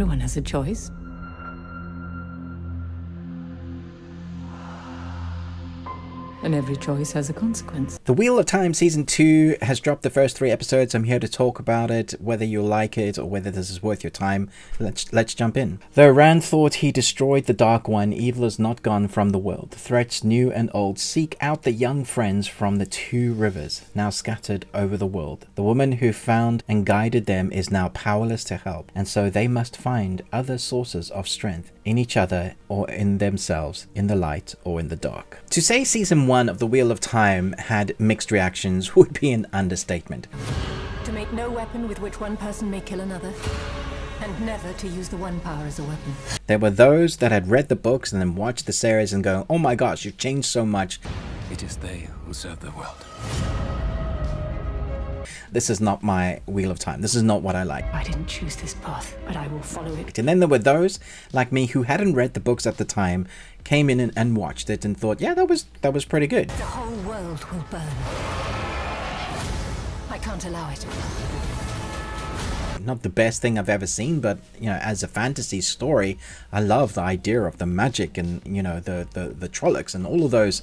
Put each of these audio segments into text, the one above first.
Everyone has a choice. And every choice has a consequence. The Wheel of Time Season 2 has dropped the first 3 episodes. I'm here to talk about it, whether you like it or whether this is worth your time. Let's jump in. Though Rand thought he destroyed the Dark One, evil is not gone from the world. Threats new and old seek out the young friends from the 2 rivers, now scattered over the world. The woman who found and guided them is now powerless to help, and so they must find other sources of strength in each other or in themselves, in the light or in the dark. To say Season 1 of The Wheel of Time had mixed reactions would be an understatement. To make no weapon with which one person may kill another, and never to use the one power as a weapon. There were those that had read the books and then watched the series and go, oh my gosh, you've changed so much. It is they who serve the world. This is not my Wheel of Time. This is not what I like. I didn't choose this path, but I will follow it. And then there were those like me who hadn't read the books at the time, came in and watched it and thought, yeah, that was pretty good. The whole world will burn. I can't allow it. Not the best thing I've ever seen, but as a fantasy story, I love the idea of the magic and the Trollocs and all of those.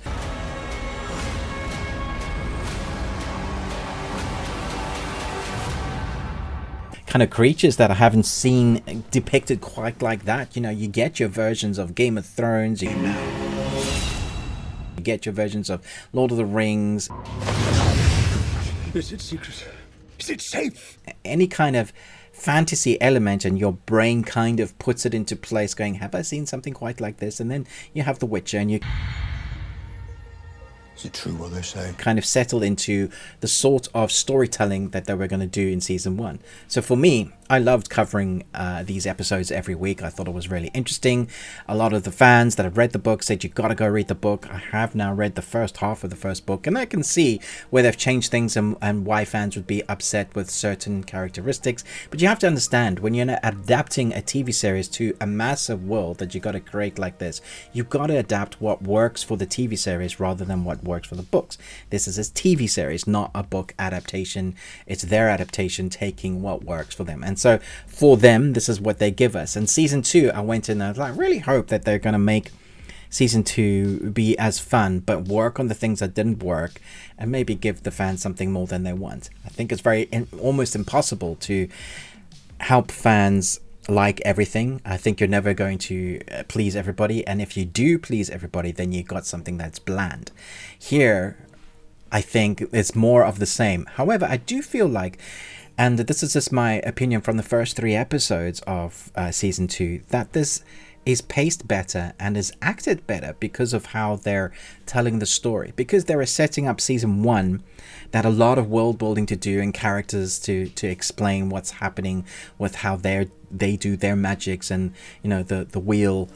Kind of creatures that I haven't seen depicted quite like that. You get your versions of Game of Thrones, you get your versions of Lord of the Rings. Is it secret? Is it safe? Any kind of fantasy element, and your brain kind of puts it into place going, have I seen something quite like this? And then you have The Witcher and you Is it true what they say? kind of settle into the sort of storytelling that they were going to do in Season 1. So for me, I loved covering these episodes every week. I thought it was really interesting. A lot of the fans that have read the book said, you got to go read the book. I have now read the first half of the first book, and I can see where they've changed things and why fans would be upset with certain characteristics. But you have to understand, when you're adapting a TV series to a massive world that you got to create like this, you've got to adapt what works for the TV series rather than what works for the books. This is a TV series, not a book adaptation. It's their adaptation taking what works for them. And so for them, this is what they give us. And Season 2, I went in and I was like, really hope that they're going to make Season 2 be as fun, but work on the things that didn't work and maybe give the fans something more than they want. I think it's almost impossible to help fans like everything. I think you're never going to please everybody, and if you do please everybody, then you got something that's bland. Here, I think it's more of the same. However, I do feel like, and this is just my opinion from the first 3 episodes of Season 2, that this is paced better and is acted better because of how they're telling the story. Because they were setting up Season 1 that a lot of world building to do and characters to explain what's happening with how they do their magics, and the wheel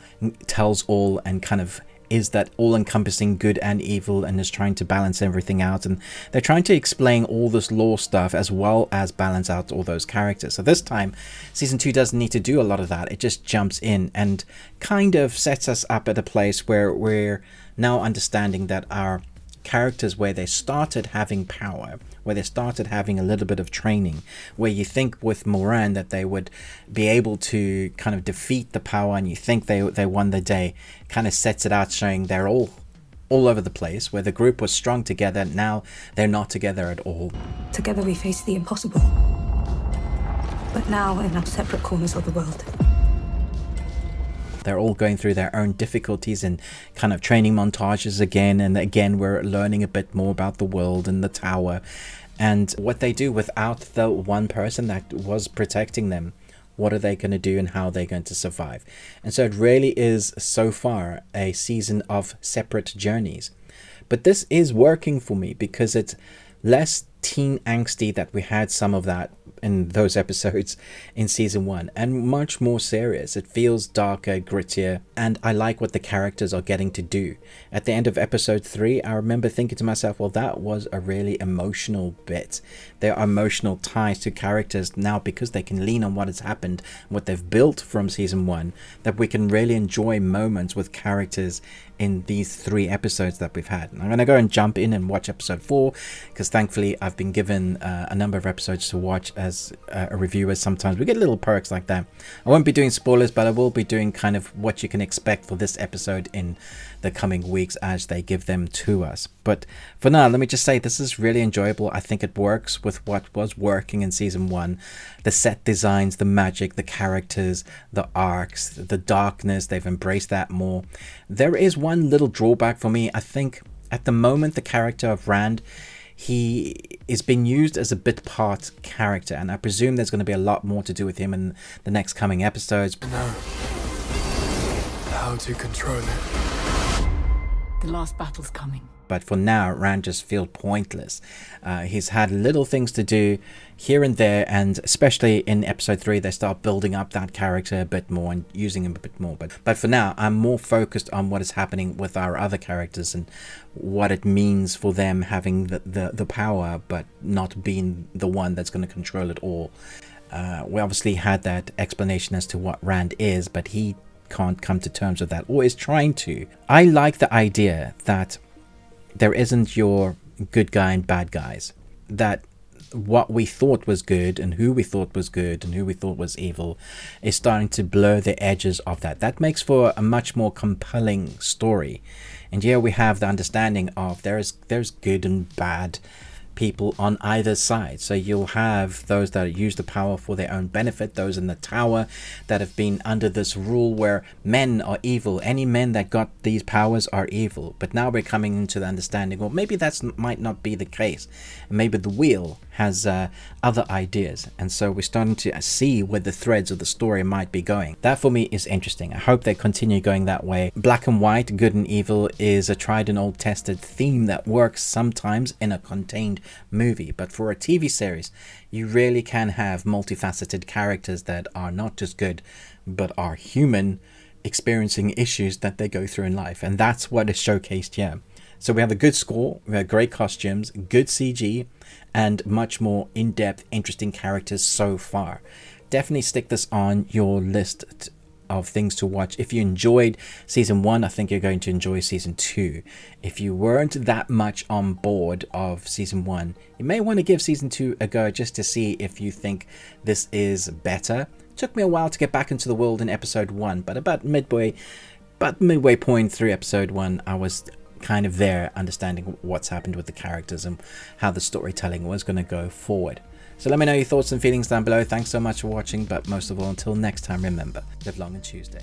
tells all and kind of is that all-encompassing good and evil and is trying to balance everything out, and they're trying to explain all this lore stuff as well as balance out all those characters. So this time Season 2 doesn't need to do a lot of that. It just jumps in and kind of sets us up at a place where we're now understanding that our characters, where they started having power, where they started having a little bit of training, where you think with Moran that they would be able to kind of defeat the power and you think they won the day, kind of sets it out showing they're all over the place. Where the group was strong together, now they're not together at all. Together we face the impossible, but now in our separate corners of the world. They're all going through their own difficulties and kind of training montages again. And again, we're learning a bit more about the world and the tower and what they do without the one person that was protecting them. What are they going to do and how are they going to survive? And so it really is so far a season of separate journeys. But this is working for me because it's less teen angsty that we had some of that in those episodes in Season 1, and much more serious. It feels darker, grittier, and I like what the characters are getting to do. At the end of episode 3, I remember thinking to myself, well, that was a really emotional bit. There are emotional ties to characters now because they can lean on what has happened, what they've built from Season 1, that we can really enjoy moments with characters in these 3 episodes that we've had. And I'm going to go and jump in and watch episode 4 because thankfully I've I've been given a number of episodes to watch as a reviewer. Sometimes we get little perks like that. I won't be doing spoilers, but I will be doing kind of what you can expect for this episode in the coming weeks as they give them to us. But for now, let me just say this is really enjoyable. I think it works with what was working in season 1. The set designs, the magic, the characters, the arcs, the darkness, they've embraced that more. There is one little drawback for me. I think at the moment the character of Rand, he is being used as a bit part character, and I presume there's going to be a lot more to do with him in the next coming episodes. I know how to control it. The last battle's coming. But for now, Rand just feels pointless. He's had little things to do here and there, and especially in episode 3, they start building up that character a bit more and using him a bit more. But for now, I'm more focused on what is happening with our other characters and what it means for them having the power, but not being the one that's going to control it all. We obviously had that explanation as to what Rand is, but he can't come to terms with that, or is trying to. I like the idea that there isn't your good guy and bad guys, that what we thought was good and who we thought was good and who we thought was evil is starting to blur the edges of that. That makes for a much more compelling story. And here we have the understanding of there's good and bad people on either side. So you'll have those that use the power for their own benefit, those in the tower that have been under this rule where men are evil. Any men that got these powers are evil. But now we're coming into the understanding, well, maybe that might not be the case. And maybe the wheel has other ideas, and so we're starting to see where the threads of the story might be going. That for me is interesting. I hope they continue going that way. Black and white, good and evil, is a tried and old tested theme that works sometimes in a contained movie, but for a TV series you really can have multifaceted characters that are not just good but are human, experiencing issues that they go through in life, and that's what is showcased here. So we have a good score, we have great costumes, good CG, and much more in-depth, interesting characters so far. Definitely stick this on your list of things to watch. If you enjoyed season 1, I think you're going to enjoy season 2. If you weren't that much on board of season 1, you may want to give season 2 a go just to see if you think this is better. It took me a while to get back into the world in episode 1, but about midway point through episode 1, I was kind of there, understanding what's happened with the characters and how the storytelling was going to go forward. So let me know your thoughts and feelings down below. Thanks so much for watching, but most of all, until next time, remember, live long and Tuesday.